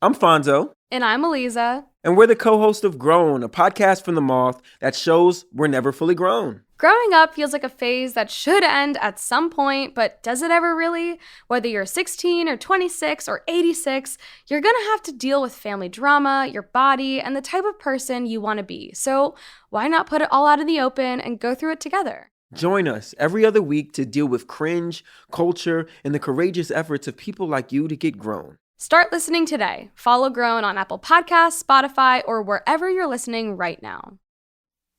I'm Fonzo. And I'm Eliza. And we're the co-host of Grown, a podcast from the Moth that shows we're never fully grown. Growing up feels like a phase that should end at some point, but does it ever really? Whether you're 16 or 26 or 86, you're gonna have to deal with family drama, your body, and the type of person you want to be. So why not put it all out in the open and go through it together? Join us every other week to deal with cringe, culture, and the courageous efforts of people like you to get grown. Start listening today. Follow Grown on Apple Podcasts, Spotify, or wherever you're listening right now.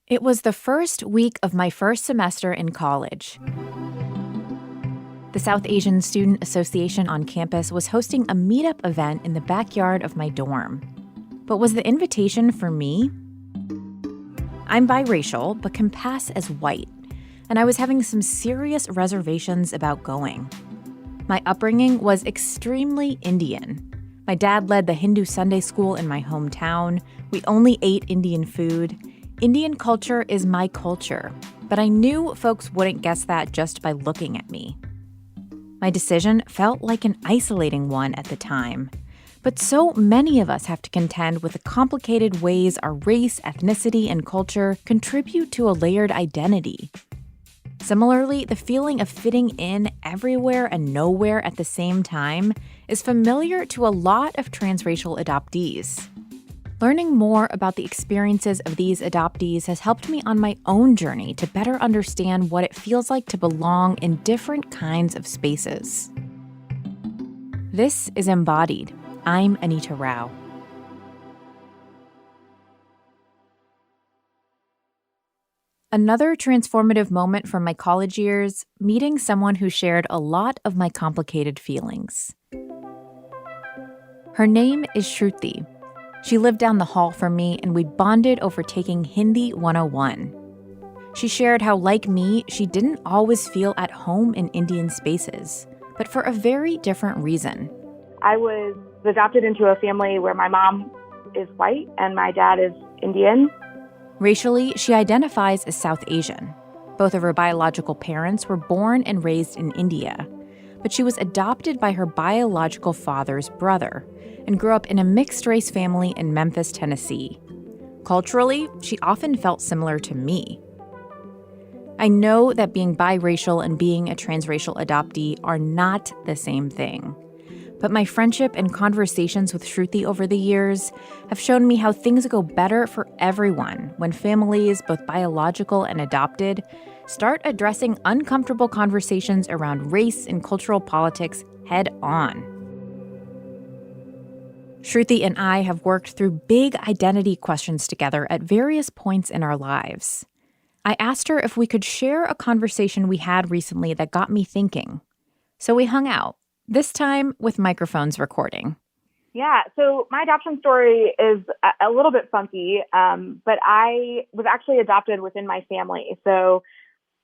It was the first week of my first semester in college. The South Asian Student Association on campus was hosting a meetup event in the backyard of my dorm. But was the invitation for me? I'm biracial, but can pass as white, and I was having some serious reservations about going. My upbringing was extremely Indian. My dad led the Hindu Sunday school in my hometown. We only ate Indian food. Indian culture is my culture, but I knew folks wouldn't guess that just by looking at me. My decision felt like an isolating one at the time, but so many of us have to contend with the complicated ways our race, ethnicity, and culture contribute to a layered identity. Similarly, the feeling of fitting in everywhere and nowhere at the same time is familiar to a lot of transracial adoptees. Learning more about the experiences of these adoptees has helped me on my own journey to better understand what it feels like to belong in different kinds of spaces. This is Embodied. I'm Anita Rao. Another transformative moment from my college years, meeting someone who shared a lot of my complicated feelings. Her name is Shruti. She lived down the hall from me, and we bonded over taking Hindi 101. She shared how, like me, she didn't always feel at home in Indian spaces, but for a very different reason. I was adopted into a family where my mom is white and my dad is Indian. Racially, she identifies as South Asian. Both of her biological parents were born and raised in India, but she was adopted by her biological father's brother and grew up in a mixed-race family in Memphis, Tennessee. Culturally, she often felt similar to me. I know that being biracial and being a transracial adoptee are not the same thing. But my friendship and conversations with Shruti over the years have shown me how things go better for everyone when families, both biological and adopted, start addressing uncomfortable conversations around race and cultural politics head on. Shruti and I have worked through big identity questions together at various points in our lives. I asked her if we could share a conversation we had recently that got me thinking. So we hung out. This time with microphones recording. Yeah, so my adoption story is a little bit funky, but I was actually adopted within my family. So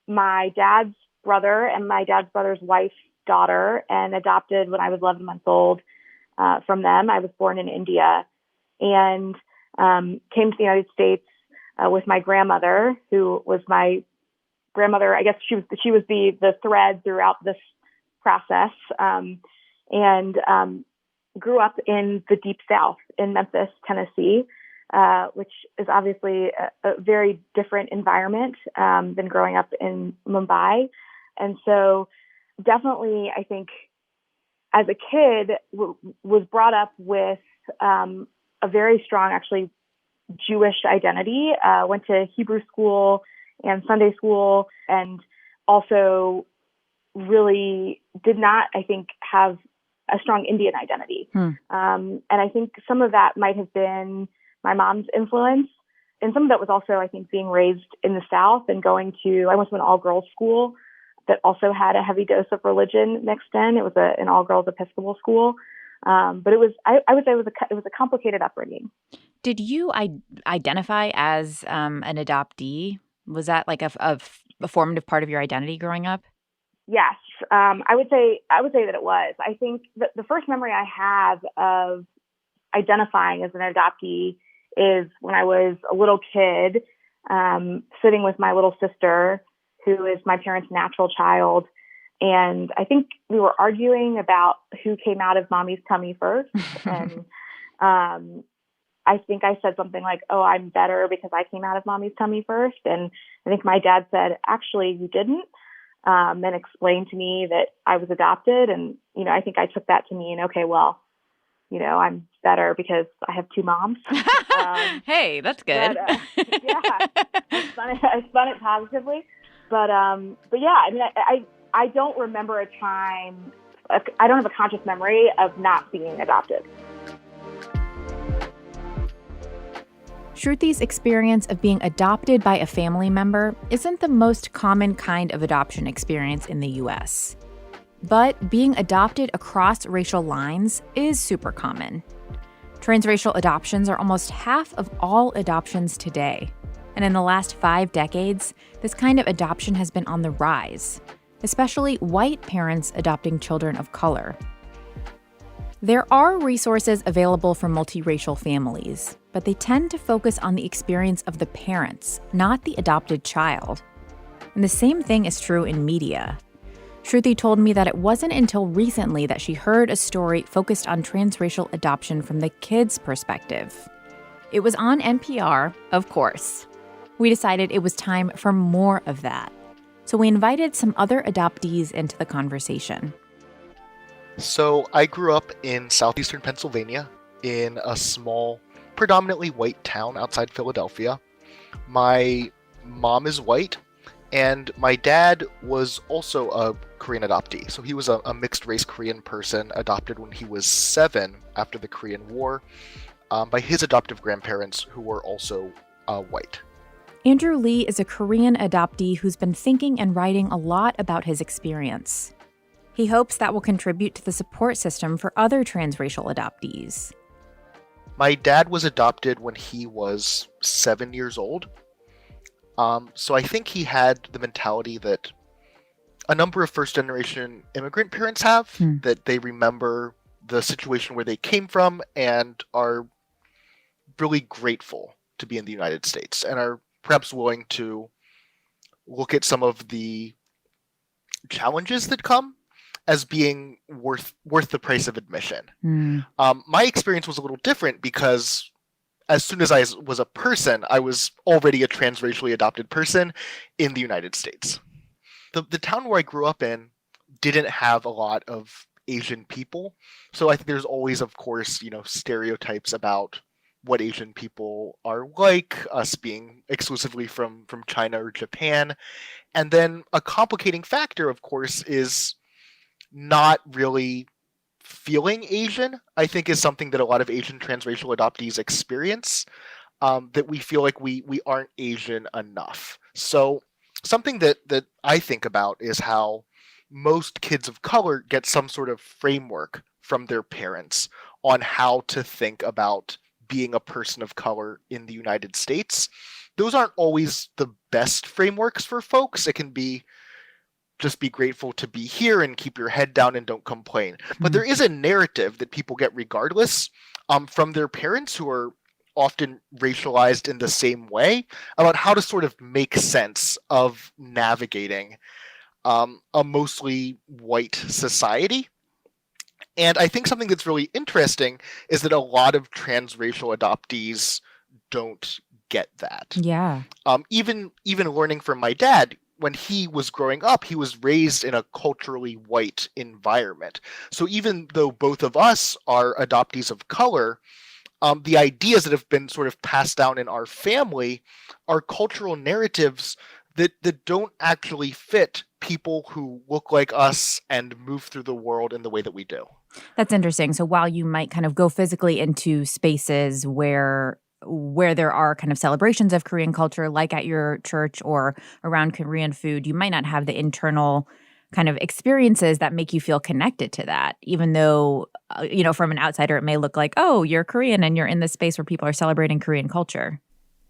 my dad's brother and my dad's brother's wife's daughter, and adopted when I was 11 months old from them. I was born in India and came to the United States with my grandmother, who was my grandmother. I guess she was the thread throughout this process, and grew up in the Deep South in Memphis, Tennessee, which is obviously a very different environment than growing up in Mumbai. And so definitely, I think, as a kid, was brought up with a very strong, actually, Jewish identity, went to Hebrew school and Sunday school, and also really did not, I think, have a strong Indian identity. And I think some of that might have been my mom's influence. And some of that was also, I think, being raised in the South and I went to an all-girls school that also had a heavy dose of religion mixed in. It was an all-girls Episcopal school. But I would say it was a complicated upbringing. Did you identify as an adoptee? Was that like a formative part of your identity growing up? Yes, I would say that it was. I think that the first memory I have of identifying as an adoptee is when I was a little kid, sitting with my little sister, who is my parents' natural child. And I think we were arguing about who came out of mommy's tummy first. And I think I said something like, "Oh, I'm better because I came out of mommy's tummy first." And I think my dad said, "Actually, you didn't," and explained to me that I was adopted. And, I think I took that to mean, okay, well, I'm better because I have two moms. Hey, that's good. Yeah, I spun it positively. But yeah, I mean, I don't remember a time, I don't have a conscious memory of not being adopted. Shruti's experience of being adopted by a family member isn't the most common kind of adoption experience in the US. But being adopted across racial lines is super common. Transracial adoptions are almost half of all adoptions today. And in the last 5 decades, this kind of adoption has been on the rise, especially white parents adopting children of color. There are resources available for multiracial families, but they tend to focus on the experience of the parents, not the adopted child. And the same thing is true in media. Shruti told me that it wasn't until recently that she heard a story focused on transracial adoption from the kids' perspective. It was on NPR, of course. We decided it was time for more of that. So we invited some other adoptees into the conversation. So I grew up in southeastern Pennsylvania in a small, predominantly white town outside Philadelphia. My mom is white, and my dad was also a Korean adoptee. So he was a mixed-race Korean person adopted when he was 7 after the Korean War by his adoptive grandparents, who were also white. Andrew Lee is a Korean adoptee who's been thinking and writing a lot about his experience. He hopes that will contribute to the support system for other transracial adoptees. My dad was adopted when he was 7 years old. So I think he had the mentality that a number of first-generation immigrant parents have, that they remember the situation where they came from and are really grateful to be in the United States and are perhaps willing to look at some of the challenges that come as being worth the price of admission. My experience was a little different because as soon as I was a person, I was already a transracially adopted person in the United States. The town where I grew up in didn't have a lot of Asian people. So I think there's always, of course, stereotypes about what Asian people are like, us being exclusively from China or Japan. And then a complicating factor, of course, is not really feeling Asian, I think, is something that a lot of Asian transracial adoptees experience, that we feel like we aren't Asian enough. So something that I think about is how most kids of color get some sort of framework from their parents on how to think about being a person of color in the United States. Those aren't always the best frameworks for folks. It can be just be grateful to be here and keep your head down and don't complain. But there is a narrative that people get regardless from their parents, who are often racialized in the same way, about how to sort of make sense of navigating a mostly white society. And I think something that's really interesting is that a lot of transracial adoptees don't get that. Yeah. Even learning from my dad, when he was growing up, he was raised in a culturally white environment. So even though both of us are adoptees of color, the ideas that have been sort of passed down in our family are cultural narratives that don't actually fit people who look like us and move through the world in the way that we do. That's interesting. So while you might kind of go physically into spaces where there are kind of celebrations of Korean culture, like at your church or around Korean food, you might not have the internal kind of experiences that make you feel connected to that, even though, from an outsider, it may look like, oh, you're Korean and you're in this space where people are celebrating Korean culture.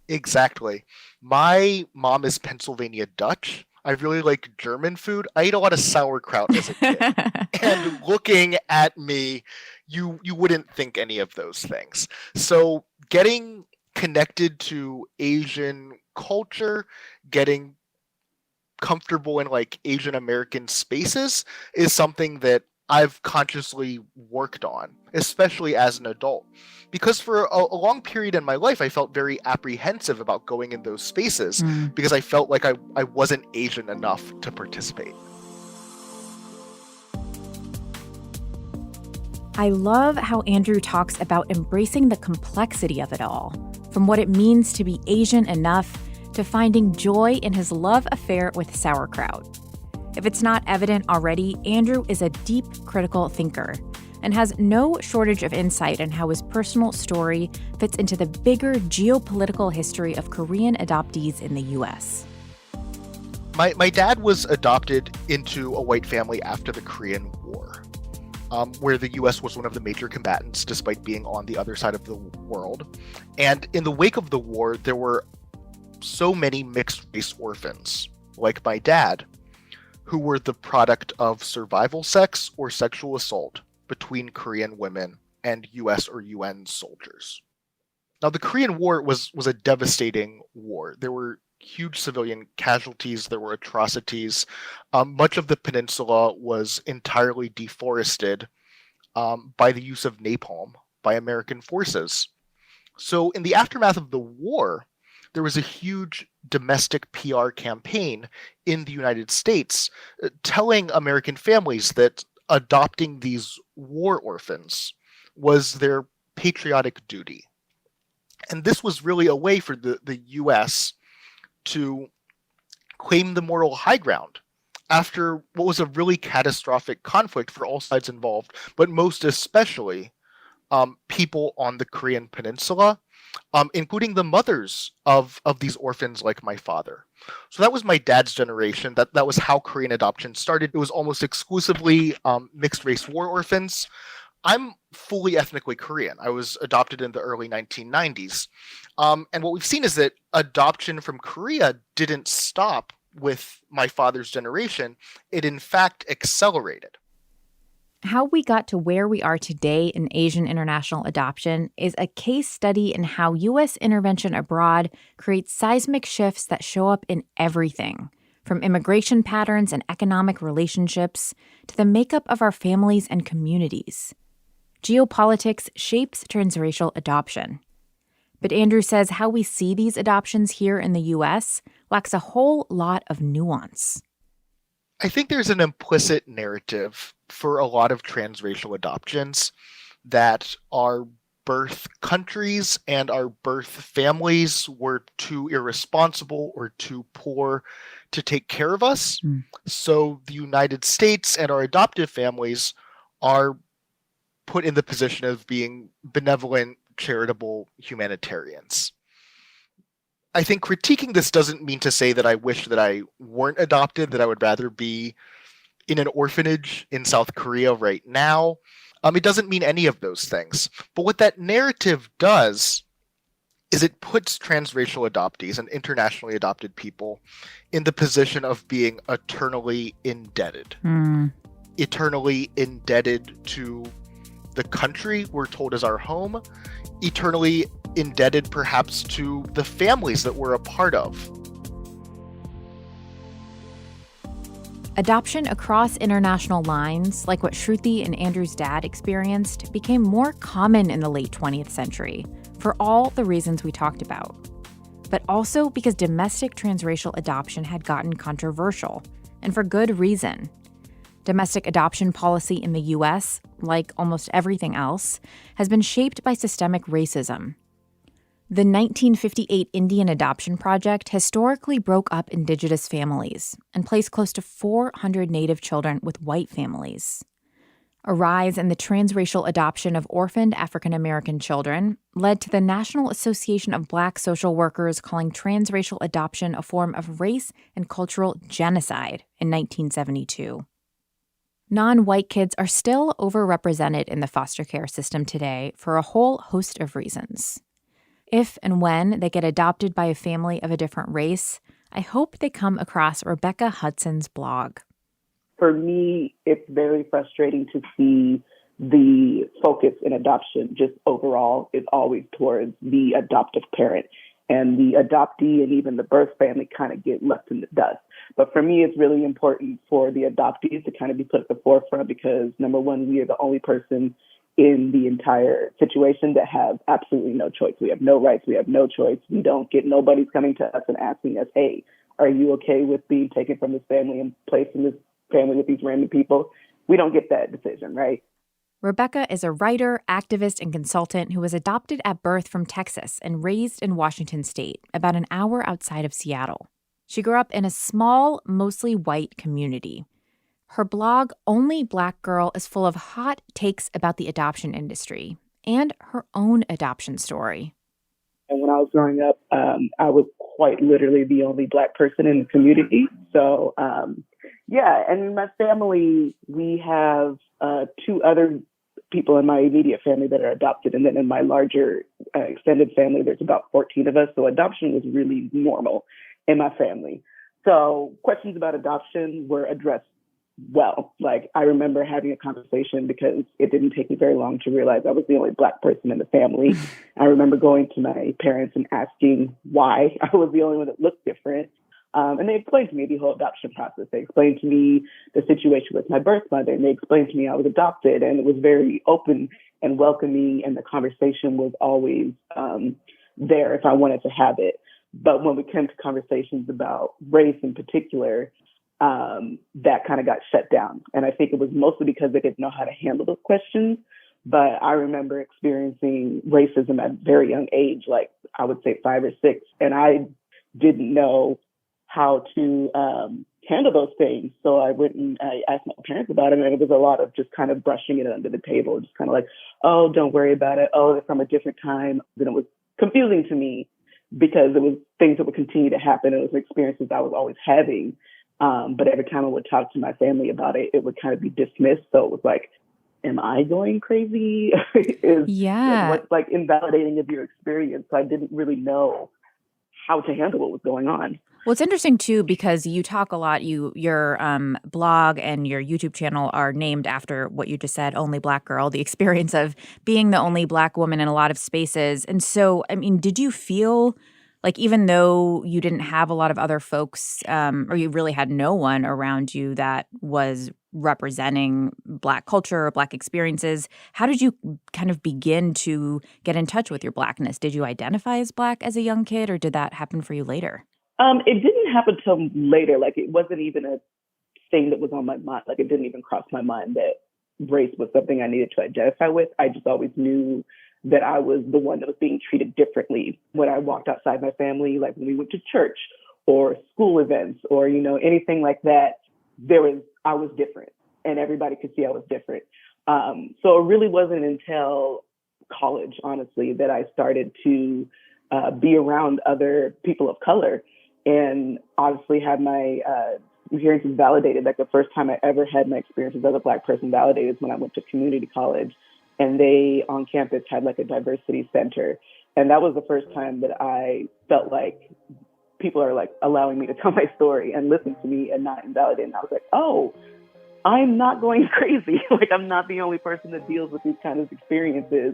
Exactly. My mom is Pennsylvania Dutch. I really like German food. I ate a lot of sauerkraut as a kid. And looking at me, you wouldn't think any of those things. So getting connected to Asian culture, getting comfortable in like Asian American spaces is something that I've consciously worked on, especially as an adult. Because for a long period in my life, I felt very apprehensive about going in those spaces because I felt like I wasn't Asian enough to participate. I love how Andrew talks about embracing the complexity of it all, from what it means to be Asian enough to finding joy in his love affair with sauerkraut. If it's not evident already, Andrew is a deep critical thinker and has no shortage of insight in how his personal story fits into the bigger geopolitical history of Korean adoptees in the U.S. My dad was adopted into a white family after the Korean War, where the U.S. was one of the major combatants despite being on the other side of the world. And in the wake of the war, there were so many mixed-race orphans, like my dad, who were the product of survival sex or sexual assault between Korean women and US or UN soldiers. Now, the Korean War was a devastating war. There were huge civilian casualties, there were atrocities. Much of the peninsula was entirely deforested by the use of napalm by American forces. So in the aftermath of the war, there was a huge domestic PR campaign in the United States telling American families that adopting these war orphans was their patriotic duty. And this was really a way for the U.S. to claim the moral high ground after what was a really catastrophic conflict for all sides involved, but most especially people on the Korean Peninsula, including the mothers of these orphans like my father. So that was my dad's generation. That was how Korean adoption started. It was almost exclusively mixed-race war orphans. I'm fully ethnically Korean. I was adopted in the early 1990s. And what we've seen is that adoption from Korea didn't stop with my father's generation. It, in fact, accelerated. How we got to where we are today in Asian international adoption is a case study in how U.S. intervention abroad creates seismic shifts that show up in everything, from immigration patterns and economic relationships to the makeup of our families and communities. Geopolitics shapes transracial adoption. But Andrew says how we see these adoptions here in the U.S. lacks a whole lot of nuance. I think there's an implicit narrative for a lot of transracial adoptions that our birth countries and our birth families were too irresponsible or too poor to take care of us. So the United States and our adoptive families are put in the position of being benevolent, charitable humanitarians. I think critiquing this doesn't mean to say that I wish that I weren't adopted, that I would rather be in an orphanage in South Korea right now. It doesn't mean any of those things. But what that narrative does is it puts transracial adoptees and internationally adopted people in the position of being eternally indebted. Eternally indebted to the country we're told is our home, eternally indebted perhaps to the families that we're a part of. Adoption across international lines, like what Shruti and Andrew's dad experienced, became more common in the late 20th century for all the reasons we talked about. But also because domestic transracial adoption had gotten controversial, and for good reason. Domestic adoption policy in the U.S., like almost everything else, has been shaped by systemic racism. The 1958 Indian Adoption Project historically broke up Indigenous families and placed close to 400 Native children with white families. A rise in the transracial adoption of orphaned African American children led to the National Association of Black Social Workers calling transracial adoption a form of race and cultural genocide in 1972. Non-white kids are still overrepresented in the foster care system today for a whole host of reasons. If and when they get adopted by a family of a different race, I hope they come across Rebecca Hudson's blog. For me, it's very frustrating to see the focus in adoption just overall is always towards the adoptive parent and the adoptee and even the birth family kind of get left in the dust. But for me, it's really important for the adoptees to kind of be put at the forefront because, number one, we are the only person in the entire situation that have absolutely no choice. We have no rights. We have no choice. We don't get, nobody's coming to us and asking us, hey, are you okay with being taken from this family and placed in this family with these random people? We don't get that decision, right? Rebecca is a writer, activist, and consultant who was adopted at birth from Texas and raised in Washington state, about an hour outside of Seattle. She grew up in a small, mostly white community. Her blog, Only Black Girl, is full of hot takes about the adoption industry and her own adoption story. And when I was growing up, I was quite literally the only Black person in the community. So, and in my family, we have two other people in my immediate family that are adopted. And then in my larger extended family, there's about 14 of us. So adoption was really normal in my family. So questions about adoption were addressed well. Like, I remember having a conversation because it didn't take me very long to realize I was the only Black person in the family. I remember going to my parents and asking why I was the only one that looked different. And they explained to me the whole adoption process. They explained to me the situation with my birth mother, and they explained to me I was adopted, and it was very open and welcoming, and the conversation was always there if I wanted to have it. But when we came to conversations about race in particular, that kind of got shut down. And I think it was mostly because they didn't know how to handle those questions. But I remember experiencing racism at a very young age, like I would say 5 or 6, and I didn't know how to handle those things. So I went and I asked my parents about it, and it was a lot of just kind of brushing it under the table, just kind of like, oh, don't worry about it. Oh, they're from a different time. Then it was confusing to me because it was things that would continue to happen. It was experiences I was always having. But every time I would talk to my family about it, it would kind of be dismissed. So it was like, am I going crazy? What's like invalidating of your experience? So I didn't really know how to handle what was going on. Well, it's interesting, too, because you talk a lot. Your blog and your YouTube channel are named after what you just said, Only Black Girl, the experience of being the only Black woman in a lot of spaces. And so, I mean, did you feel like even though you didn't have a lot of other folks or you really had no one around you that was representing Black culture or Black experiences, how did you kind of begin to get in touch with your Blackness? Did you identify as Black as a young kid, or did that happen for you later? It didn't happen till later. Like, it wasn't even a thing that was on my mind. Like, it didn't even cross my mind that race was something I needed to identify with. I just always knew that I was the one that was being treated differently when I walked outside my family, like when we went to church or school events or, anything like that. I was different, and everybody could see I was different. So it really wasn't until college, honestly, that I started to be around other people of color and obviously had my experiences validated. Like, the first time I ever had my experiences as a Black person validated is when I went to community college, and they on campus had like a diversity center. And that was the first time that I felt like people are like allowing me to tell my story and listen to me and not invalidate. And I was like, oh, I'm not going crazy. Like, I'm not the only person that deals with these kind of experiences.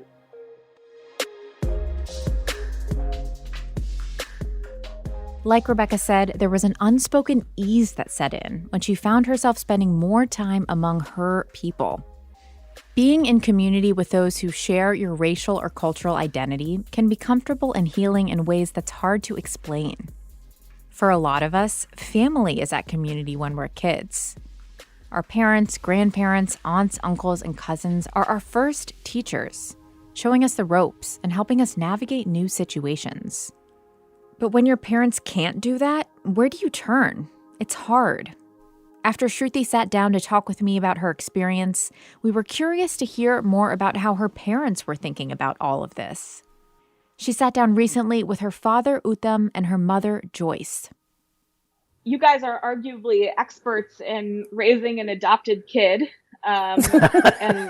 Like Rebecca said, there was an unspoken ease that set in when she found herself spending more time among her people. Being in community with those who share your racial or cultural identity can be comfortable and healing in ways that's hard to explain. For a lot of us, family is that community when we're kids. Our parents, grandparents, aunts, uncles, and cousins are our first teachers, showing us the ropes and helping us navigate new situations. But when your parents can't do that, where do you turn? It's hard. After Shruti sat down to talk with me about her experience, we were curious to hear more about how her parents were thinking about all of this. She sat down recently with her father, Uttam, and her mother, Joyce. You guys are arguably experts in raising an adopted kid. And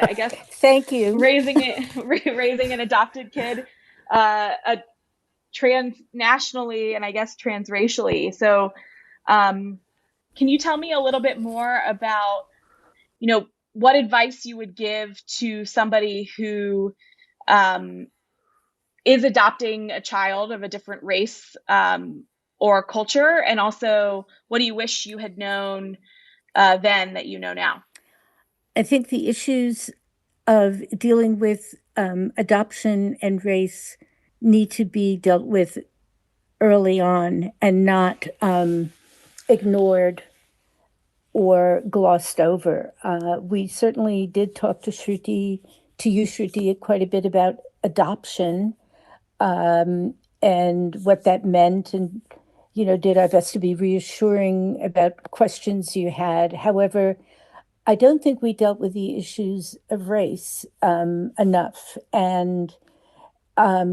I guess thank you. Raising an adopted kid transnationally and I guess transracially. So can you tell me a little bit more about, what advice you would give to somebody who is adopting a child of a different race or culture? And also, what do you wish you had known then that you know now? I think the issues of dealing with adoption and race need to be dealt with early on and not ignored or glossed over. We certainly did talk to you, Shruti, quite a bit about adoption and what that meant, and did our best to be reassuring about questions you had. However, I don't think we dealt with the issues of race enough. And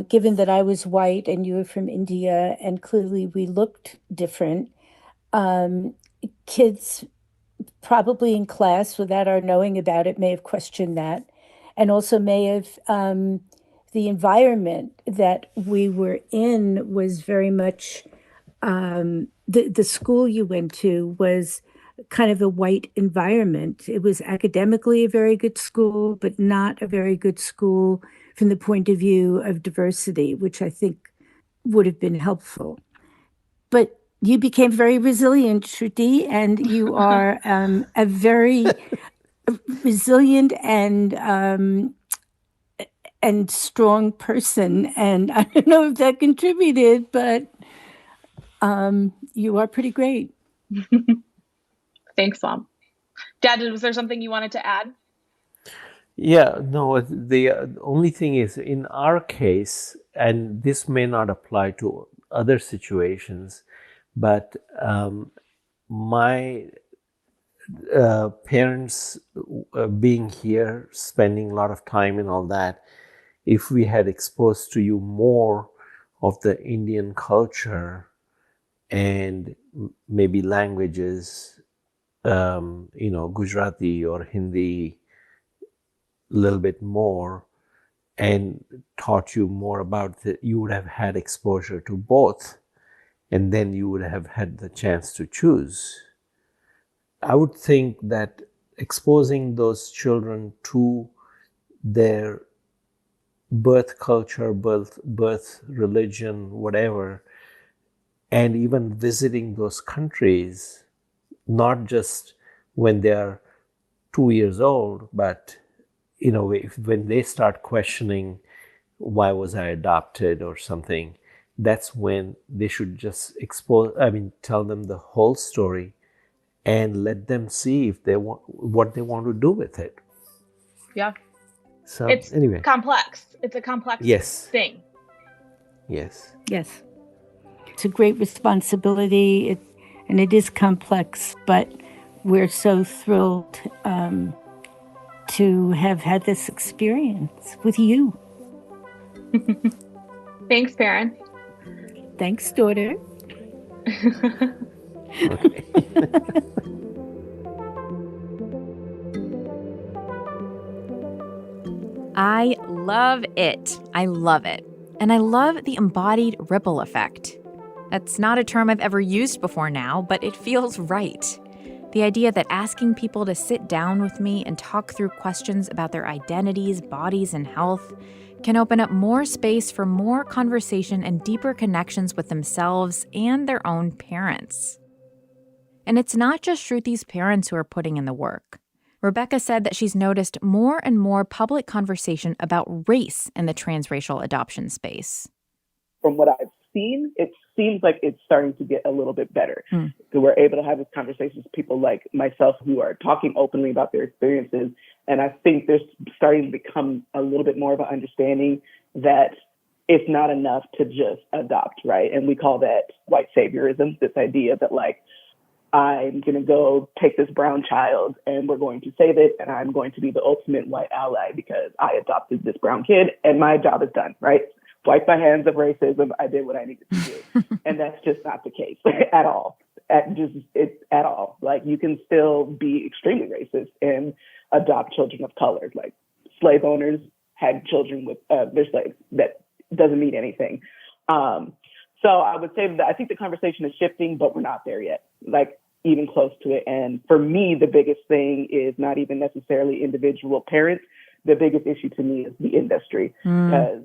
given that I was white and you were from India, and clearly we looked different, kids probably in class, without our knowing about it, may have questioned that, and also may have the environment that we were in was very much the school you went to was kind of a white environment. It was academically a very good school, but not a very good school from the point of view of diversity, which I think would have been helpful. But you became very resilient, Shruti, and you are a very resilient and strong person. And I don't know if that contributed, but you are pretty great. Thanks, Mom. Dad, was there something you wanted to add? Yeah, no, the only thing is in our case, and this may not apply to other situations, but my parents being here, spending a lot of time and all that, if we had exposed to you more of the Indian culture and maybe languages, Gujarati or Hindi, a little bit more, and taught you more about it, you would have had exposure to both, and then you would have had the chance to choose. I would think that exposing those children to their birth culture, birth religion, whatever, and even visiting those countries, not just when they are 2 years old, but when they start questioning, why was I adopted or something, that's when they should just tell them the whole story and let them see if they want what they want to do with it. Yeah. So it's anyway, complex. It's a complex thing. Yes. Yes. It's a great responsibility, and it is complex, but we're so thrilled to have had this experience with you. Thanks, parents. Thanks, daughter. Okay. I love it. I love it. And I love the embodied ripple effect. That's not a term I've ever used before now, but it feels right. The idea that asking people to sit down with me and talk through questions about their identities, bodies, and health can open up more space for more conversation and deeper connections with themselves and their own parents. And it's not just Shruti's parents who are putting in the work. Rebecca said that she's noticed more and more public conversation about race in the transracial adoption space. From what I've seen, it seems like it's starting to get a little bit better. So we're able to have these conversations with people like myself who are talking openly about their experiences. And I think there's starting to become a little bit more of an understanding that it's not enough to just adopt, right? And we call that white saviorism, this idea that I'm going to go take this brown child and we're going to save it, and I'm going to be the ultimate white ally because I adopted this brown kid and my job is done, right? Wipe my hands of racism. I did what I needed to do. And that's just not the case at all. At all. You can still be extremely racist and adopt children of color. Slave owners had children with their slaves. That doesn't mean anything. So I would say that I think the conversation is shifting, but we're not there yet. Even close to it. And for me, the biggest thing is not even necessarily individual parents. The biggest issue to me is the industry, because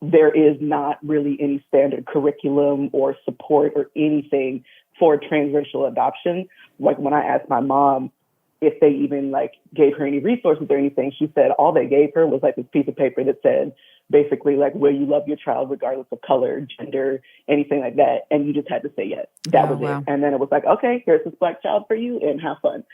there is not really any standard curriculum or support or anything for transracial adoption. Like when I asked my mom if they even like gave her any resources or anything, she said all they gave her was like this piece of paper that said basically like, will you love your child regardless of color, gender, anything like that? And you just had to say yes. That was it. And then it was like, okay, here's this Black child for you and have fun.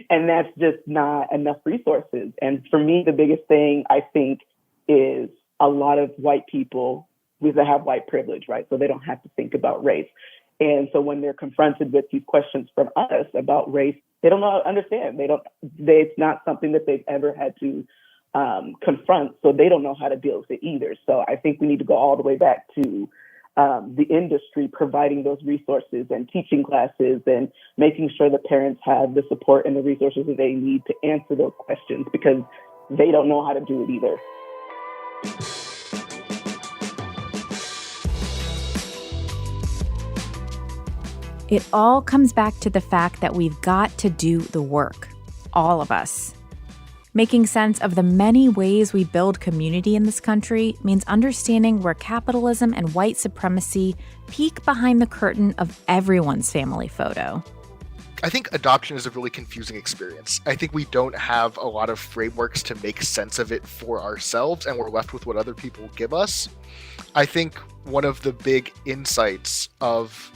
And that's just not enough resources. And for me, the biggest thing I think is a lot of white people, because they have white privilege, right? So they don't have to think about race. And so when they're confronted with these questions from us about race, they don't know how to understand. It's not something that they've ever had to confront, so they don't know how to deal with it either. So I think we need to go all the way back to the industry providing those resources and teaching classes and making sure that parents have the support and the resources that they need to answer those questions, because they don't know how to do it either. It all comes back to the fact that we've got to do the work, all of us. Making sense of the many ways we build community in this country means understanding where capitalism and white supremacy peek behind the curtain of everyone's family photo. I think adoption is a really confusing experience. I think we don't have a lot of frameworks to make sense of it for ourselves, and we're left with what other people give us. I think one of the big insights of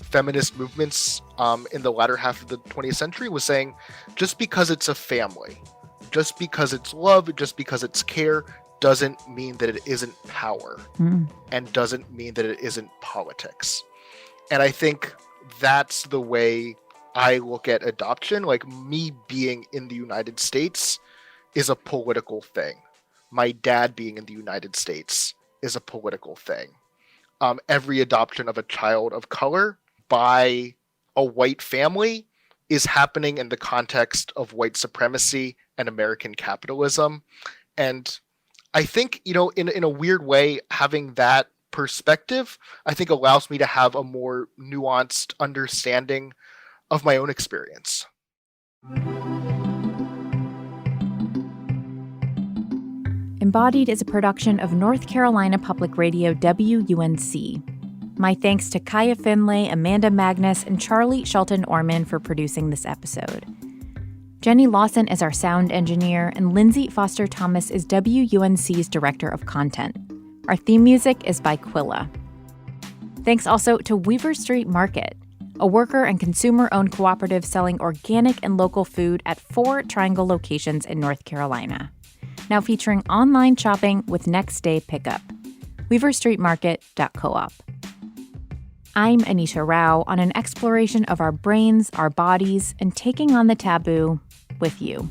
feminist movements in the latter half of the 20th century was saying, just because it's a family, just because it's love, just because it's care, doesn't mean that it isn't power, and doesn't mean that it isn't politics. And I think that's the way I look at adoption. Like, me being in the United States is a political thing. My dad being in the United States is a political thing. Every adoption of a child of color by a white family is happening in the context of white supremacy and American capitalism. And I think, in a weird way, having that perspective, I think allows me to have a more nuanced understanding of my own experience. Embodied is a production of North Carolina Public Radio WUNC. My thanks to Kaya Finlay, Amanda Magnus, and Charlie Shelton-Orman for producing this episode. Jenny Lawson is our sound engineer, and Lindsay Foster Thomas is WUNC's director of content. Our theme music is by Quilla. Thanks also to Weaver Street Market, a worker and consumer-owned cooperative selling organic and local food at 4 Triangle locations in North Carolina. Now featuring online shopping with next-day pickup. weaverstreetmarket.coop. I'm Anita Rao on an exploration of our brains, our bodies, and taking on the taboo with you.